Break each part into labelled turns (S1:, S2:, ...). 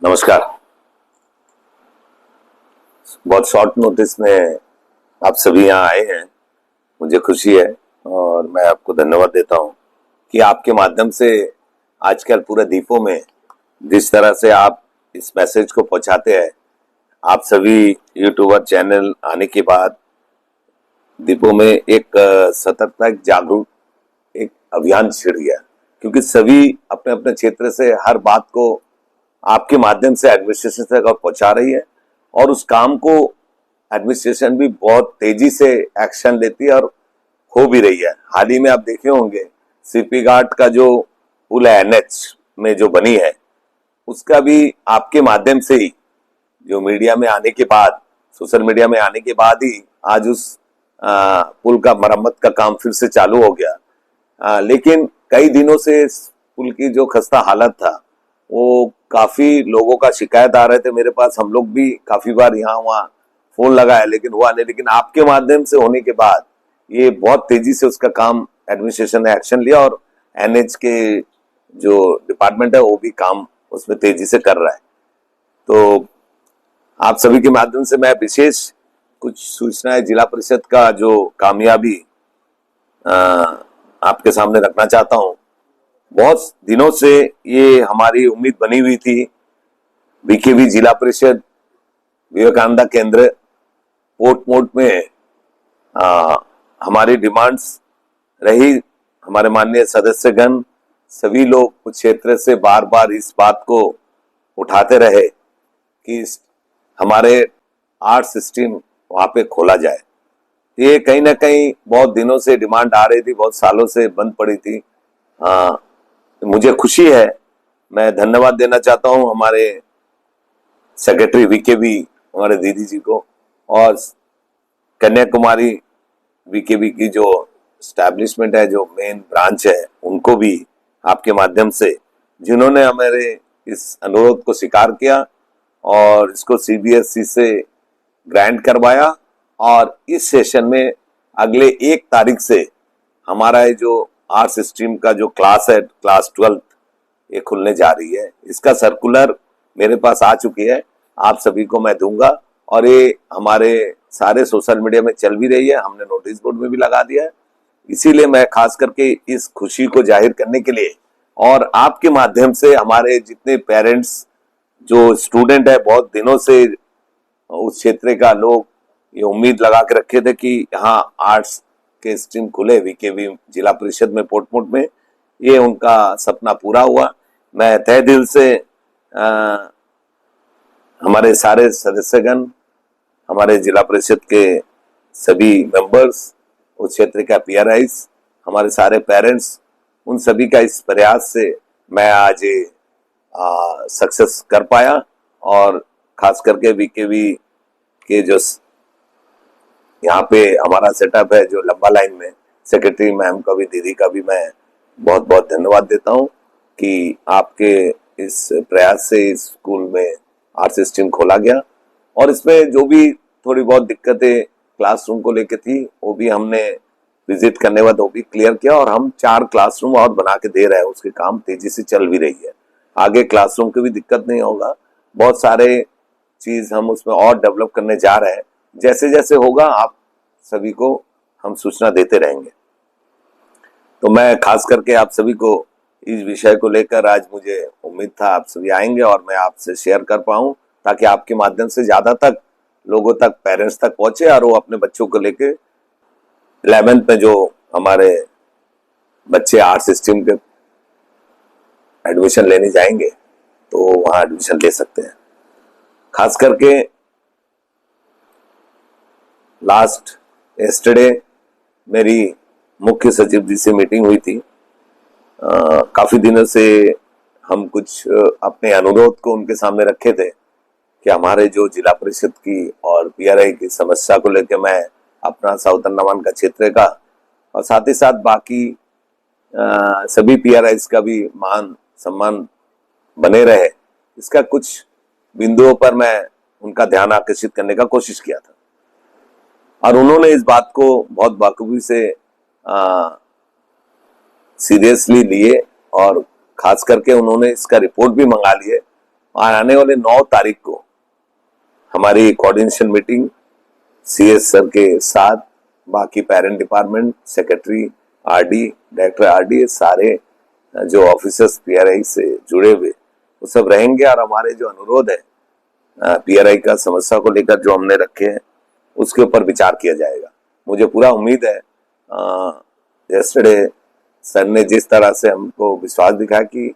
S1: नमस्कार। बहुत short notice में आप सभी यहाँ आए हैं, मुझे खुशी है और मैं आपको धन्यवाद देता हूँ कि आपके माध्यम से आजकल पूरे द्वीपों में जिस तरह से आप इस मैसेज को पहुंचाते हैं, आप सभी यूट्यूबर चैनल आने के बाद द्वीपों में एक सतर्कता, एक जागरूक एक अभियान छिड़ गया, क्योंकि सभी अपने अपने क्षेत्र से हर बात को आपके माध्यम से एडमिनिस्ट्रेशन तक पहुंचा रही है और उस काम को एडमिनिस्ट्रेशन भी बहुत तेजी से एक्शन लेती है और हो भी रही है। हाल ही में आप देखे होंगे सीपी घाट का जो पुल है एनएच में जो बनी है, उसका भी आपके माध्यम से ही जो मीडिया में आने के बाद, सोशल मीडिया में आने के बाद ही आज उस पुल का मरम्मत का काम फिर से चालू हो गया। लेकिन कई दिनों से इस पुल की जो खस्ता हालत था, वो काफी लोगों का शिकायत आ रहे थे मेरे पास। हम लोग भी काफी बार यहाँ वहाँ फोन लगाया लेकिन हुआ नहीं। लेकिन आपके माध्यम से होने के बाद ये बहुत तेजी से उसका काम एडमिनिस्ट्रेशन ने एक्शन लिया और एनएच के जो डिपार्टमेंट है वो भी काम उसमें तेजी से कर रहा है। तो आप सभी के माध्यम से मैं विशेष कुछ सूचनाएं जिला परिषद का जो कामयाबी आपके सामने रखना चाहता हूं। बहुत दिनों से ये हमारी उम्मीद बनी हुई थी, बीकेबी जिला परिषद विवेकानंद केंद्र पोर्ट में हमारी डिमांड्स रही। हमारे माननीय सदस्यगण सभी लोग उस क्षेत्र से बार बार इस बात को उठाते रहे कि हमारे आर्ट सिस्टम वहां पे खोला जाए। ये कहीं ना कहीं बहुत दिनों से डिमांड आ रही थी, बहुत सालों से बंद पड़ी थी। मुझे खुशी है, मैं धन्यवाद देना चाहता हूं हमारे सेक्रेटरी वीकेबी हमारे दीदी जी को और कन्याकुमारी वीकेबी की जो स्टैब्लिशमेंट है, जो मेन ब्रांच है, उनको भी आपके माध्यम से, जिन्होंने हमारे इस अनुरोध को स्वीकार किया और इसको सीबीएसई से ग्रांट करवाया। और इस सेशन में अगले 1 तारीख से हमारा ये जो आर्ट्स स्ट्रीम का जो क्लास है, क्लास 12 ये खुलने जा रही है। इसका सर्कुलर मेरे पास आ चुकी है, आप सभी को मैं दूंगा और ये हमारे सारे सोशल मीडिया में चल भी रही है, हमने नोटिस बोर्ड में भी लगा दिया है। इसीलिए मैं खास करके इस खुशी को जाहिर करने के लिए और आपके माध्यम से हमारे जितने पेरेंट्स, जो स्टूडेंट है, बहुत दिनों से उस क्षेत्र का लोग ये उम्मीद लगा के रखे थे कि यहाँ आर्ट्स के स्ट्रीम खुले वीकेबी जिला परिषद में पोर्ट में, ये उनका सपना पूरा हुआ। मैं तहे दिल से हमारे सारे सदस्यगण, हमारे जिला परिषद के सभी मेंबर्स, उस क्षेत्र का पीआरआईस, हमारे सारे पेरेंट्स, उन सभी का इस प्रयास से मैं आज सक्सेस कर पाया। और खास करके वीकेबी के जो यहाँ पे हमारा सेटअप है, जो लंबा लाइन में, सेक्रेटरी मैम का भी, दीदी का भी मैं बहुत बहुत धन्यवाद देता हूँ कि आपके इस प्रयास से इस स्कूल में आर्ट सिस्टम खोला गया। और इसमें जो भी थोड़ी बहुत दिक्कतें क्लासरूम को लेके थी, वो भी हमने विजिट करने के बाद वो भी क्लियर किया और हम 4 क्लासरूम और बना के दे रहे हैं। उसके काम तेजी से चल भी रही है, आगे क्लासरूम की भी दिक्कत नहीं होगा। बहुत सारे चीज हम उसमें और डेवलप करने जा रहे हैं, जैसे जैसे होगा आप सभी को हम सूचना देते रहेंगे। तो मैं खास करके आप सभी को इस विषय को लेकर, आज मुझे उम्मीद था आप सभी आएंगे और मैं आपसे शेयर कर पाऊं, ताकि आपके माध्यम से ज्यादा तक लोगों तक, पेरेंट्स तक पहुंचे और वो अपने बच्चों को लेके 11th में जो हमारे बच्चे आर्ट सिस्टम के एडमिशन लेने जाएंगे तो वहां एडमिशन ले सकते हैं। खास करके लास्ट यस्टरडे मेरी मुख्य सचिव जी से मीटिंग हुई थी। काफी दिनों से हम कुछ अपने अनुरोध को उनके सामने रखे थे कि हमारे जो जिला परिषद की और पीआरआई की समस्या को लेकर मैं अपना साउथ अंडमान का क्षेत्र का और साथ ही साथ बाकी सभी पीआरआईस का भी मान सम्मान बने रहे, इसका कुछ बिंदुओं पर मैं उनका ध्यान आकर्षित करने का कोशिश किया था। और उन्होंने इस बात को बहुत बाखूबी से सीरियसली लिए और खास करके उन्होंने इसका रिपोर्ट भी मंगा लिए और आने वाले 9 तारीख को हमारी कोऑर्डिनेशन मीटिंग सीएस सर के साथ, बाकी parent department, secretary, RD, director RD, सारे जो ऑफिसर्स पीआरआई से जुड़े हुए वो सब रहेंगे। और हमारे जो अनुरोध है पीआरआई का समस्या को लेकर जो हमने रखे हैं उसके ऊपर विचार किया जाएगा। मुझे पूरा उम्मीद है यस्टरडे सर ने जिस तरह से हमको विश्वास दिखाया कि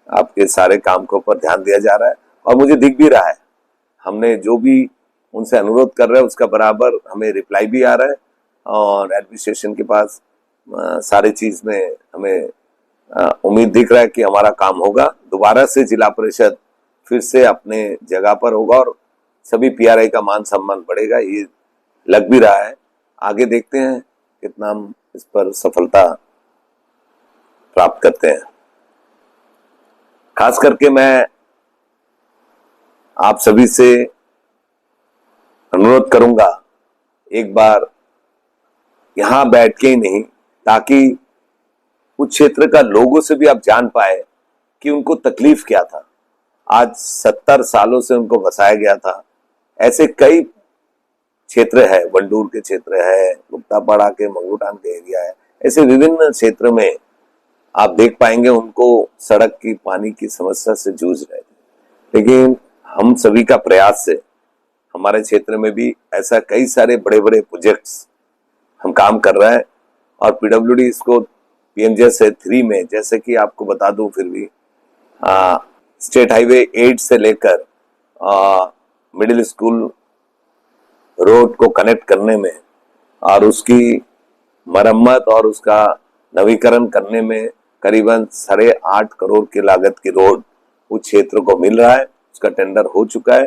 S1: आपके सारे काम के ऊपर ध्यान दिया जा रहा है, और मुझे दिख भी रहा है, हमने जो भी उनसे अनुरोध कर रहे हैं उसका बराबर हमें रिप्लाई भी आ रहा है, और एडमिनिस्ट्रेशन के पास सारी चीज में हमें उम्मीद दिख रहा है कि हमारा काम होगा। दोबारा से जिला परिषद फिर से अपने जगह पर होगा और सभी पीआरआई का मान सम्मान बढ़ेगा, ये लग भी रहा है। आगे देखते हैं कितना हम इस पर सफलता प्राप्त करते हैं। खास करके मैं आप सभी से अनुरोध करूंगा, एक बार यहां बैठ के ही नहीं, ताकि उस क्षेत्र का लोगों से भी आप जान पाए कि उनको तकलीफ क्या था। आज 70 सालों से उनको बसाया गया था। ऐसे कई क्षेत्र है, वंडूर के क्षेत्र है, गुप्तापाड़ा के मंगूटान के एरिया है, ऐसे विभिन्न क्षेत्र में आप देख पाएंगे उनको सड़क की, पानी की समस्या से जूझ रहे थे। लेकिन हम सभी का प्रयास से हमारे क्षेत्र में भी ऐसा कई सारे बड़े बड़े प्रोजेक्ट्स हम काम कर रहे हैं, और पीडब्ल्यूडी इसको पीएमजीएसवाई 3 में, जैसे कि आपको बता दूं फिर भी, स्टेट हाईवे 8 से लेकर मिडिल स्कूल रोड को कनेक्ट करने में और उसकी मरम्मत और उसका नवीकरण करने में करीबन 8.5 करोड़ की लागत की रोड उस क्षेत्र को मिल रहा है। उसका टेंडर हो चुका है,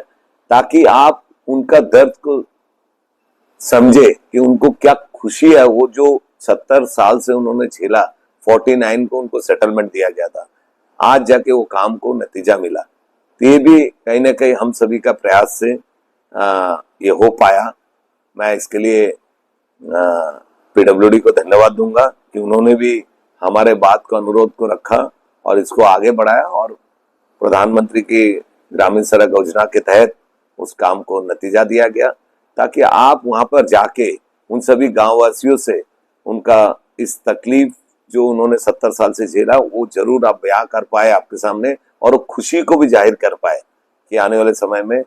S1: ताकि आप उनका दर्द को समझे कि उनको क्या खुशी है। वो जो 70 साल से उन्होंने झेला, 49 को उनको सेटलमेंट दिया गया था, आज जाके वो काम को नतीजा मिला। तो ये भी कहीं ना कहीं हम सभी का प्रयास से ये हो पाया। मैं इसके लिए पीडब्ल्यूडी को धन्यवाद दूंगा कि उन्होंने भी हमारे बात को, अनुरोध को रखा और इसको आगे बढ़ाया, और प्रधानमंत्री की ग्रामीण सड़क योजना के तहत उस काम को नतीजा दिया गया, ताकि आप वहां पर जाके उन सभी गांव वासियों से उनका इस तकलीफ जो उन्होंने 70 साल से झेला वो जरूर आप बयां कर पाए आपके सामने, और वो खुशी को भी जाहिर कर पाए कि आने वाले समय में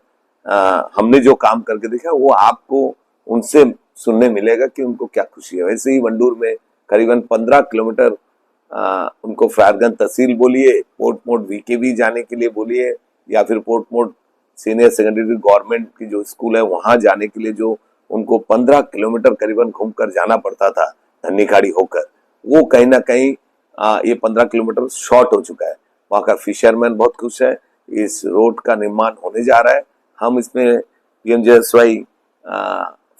S1: हमने जो काम करके देखा वो आपको उनसे सुनने मिलेगा कि उनको क्या खुशी है। वैसे ही वंडूर में करीबन 15 किलोमीटर उनको फायरगंज तहसील बोलिए, पोर्ट मोड वीकेबी जाने के लिए बोलिए, या फिर port mode senior secondary government की जो स्कूल है वहां जाने के लिए जो उनको 15 किलोमीटर करीबन घूमकर जाना पड़ता था धन्नी खाड़ी होकर, वो कहीं ना कहीं ये 15 किलोमीटर शॉर्ट हो चुका है। वहां का फिशरमैन बहुत खुश है। इस रोड का निर्माण होने जा रहा है। हम इसमें पीएमजीएसवाई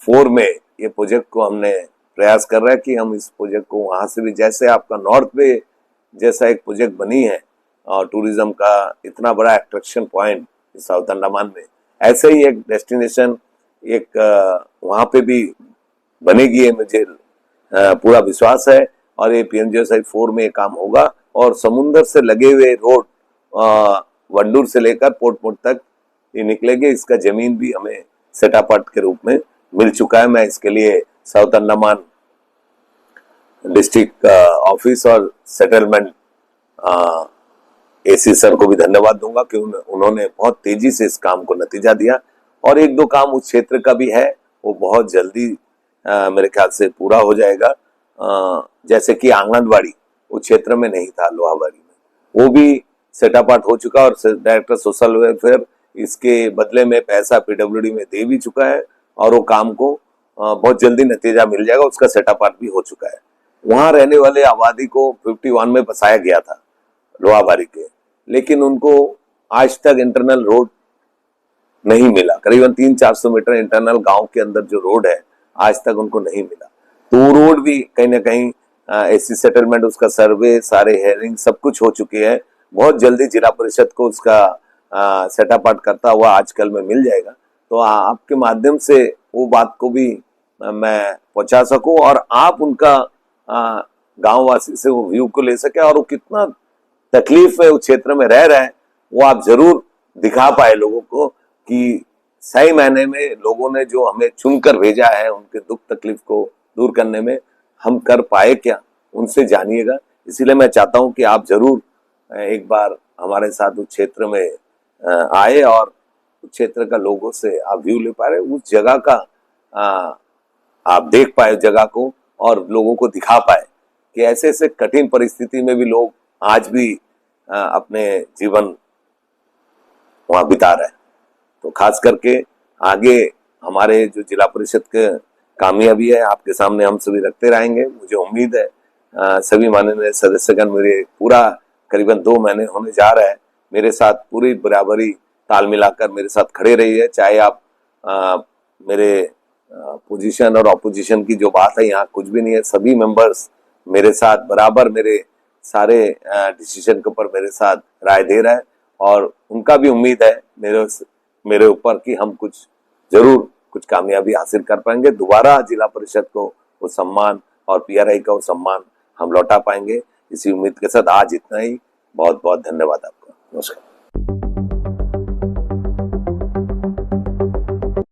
S1: 4 में ये प्रोजेक्ट को हमने प्रयास कर रहे हैं कि हम इस प्रोजेक्ट को वहां से भी, जैसे आपका नॉर्थ वे जैसा एक प्रोजेक्ट बनी है और टूरिज्म का इतना बड़ा अट्रैक्शन पॉइंट साउथ अंडमान में, ऐसे ही एक डेस्टिनेशन एक वहां पे भी बनेगी है, मुझे पूरा विश्वास है। और ये पीएमजीएसवाई 4 में ये काम होगा, और समुन्द्र से लगे हुए रोड वंडूर से लेकर पोर्ट मोड तक ये निकलेंगे। इसका जमीन भी हमें सेटापार्ट के रूप में मिल चुका है। मैं इसके लिए साउथ अंडमान डिस्ट्रिक्ट ऑफिस और सेटलमेंट एसी सर को भी धन्यवाद दूंगा कि उन्होंने बहुत तेजी से इस काम को नतीजा दिया। और 1-2 काम उस क्षेत्र का भी है, वो बहुत जल्दी मेरे ख्याल से पूरा हो जाएगा। जैसे कि आंगनबाड़ी उस क्षेत्र में नहीं था, लोहाबाड़ी में, वो भी सेटअपार्ट हो चुका, और डायरेक्टर सोशल वेलफेयर इसके बदले में पैसा पीडब्ल्यूडी में दे भी चुका है, और वो काम को बहुत जल्दी नतीजा मिल जाएगा। उसका सेटअपार्ट भी हो चुका है। वहां रहने वाले आबादी को 51 में बसाया गया था लोहाबाड़ी के, लेकिन उनको आज तक इंटरनल रोड नहीं मिला। करीबन 300-400 मीटर इंटरनल गांव के अंदर जो रोड है आज तक उनको नहीं मिला। तो वो रोड भी कहीं ना कहीं एसी सेटलमेंट, उसका सर्वे, सारे हेयरिंग सब कुछ हो चुके हैं। बहुत जल्दी जिला परिषद को उसका सेटअपार्ट करता हुआ आजकल में मिल जाएगा। तो आपके माध्यम से वो बात को भी मैं पहुंचा सकूं, और आप उनका गांव वासी से वो व्यू को ले सके, और वो कितना तकलीफ में उस क्षेत्र में रह रहे हैं वो आप जरूर दिखा पाए लोगों को कि सही मायने में लोगों ने जो हमें चुनकर भेजा है उनके दुख तकलीफ को दूर करने में हम कर पाए क्या, उनसे जानिएगा। इसीलिए मैं चाहता हूं कि आप जरूर एक बार हमारे साथ उस क्षेत्र में आए और उस क्षेत्र का लोगों से आप व्यू ले पा रहे, उस जगह का आप देख पाए जगह को और लोगों को दिखा पाए कि ऐसे ऐसे कठिन परिस्थिति में भी लोग आज भी अपने जीवन वहां बिता रहे हैं। तो खास करके आगे हमारे जो जिला परिषद के कामयाबी है आपके सामने हम सभी रखते रहेंगे। मुझे उम्मीद है सभी माननीय सदस्यगण मेरे पूरा करीबन 2 महीने होने जा रहा है, मेरे साथ पूरी बराबरी ताल मिलाकर मेरे साथ खड़े रही है। चाहे आप मेरे पोजीशन और ऑपोजिशन की जो बात है यहाँ कुछ भी नहीं है, सभी मेंबर्स मेरे साथ बराबर मेरे सारे डिसीजन के ऊपर मेरे साथ राय दे रहा है और उनका भी उम्मीद है मेरे ऊपर कि हम जरूर कुछ कामयाबी हासिल कर पाएंगे। दोबारा जिला परिषद को वो सम्मान और पीआरआई का वो सम्मान हम लौटा पाएंगे। इसी उम्मीद के साथ आज इतना ही। बहुत बहुत धन्यवाद आपका। नमस्कार।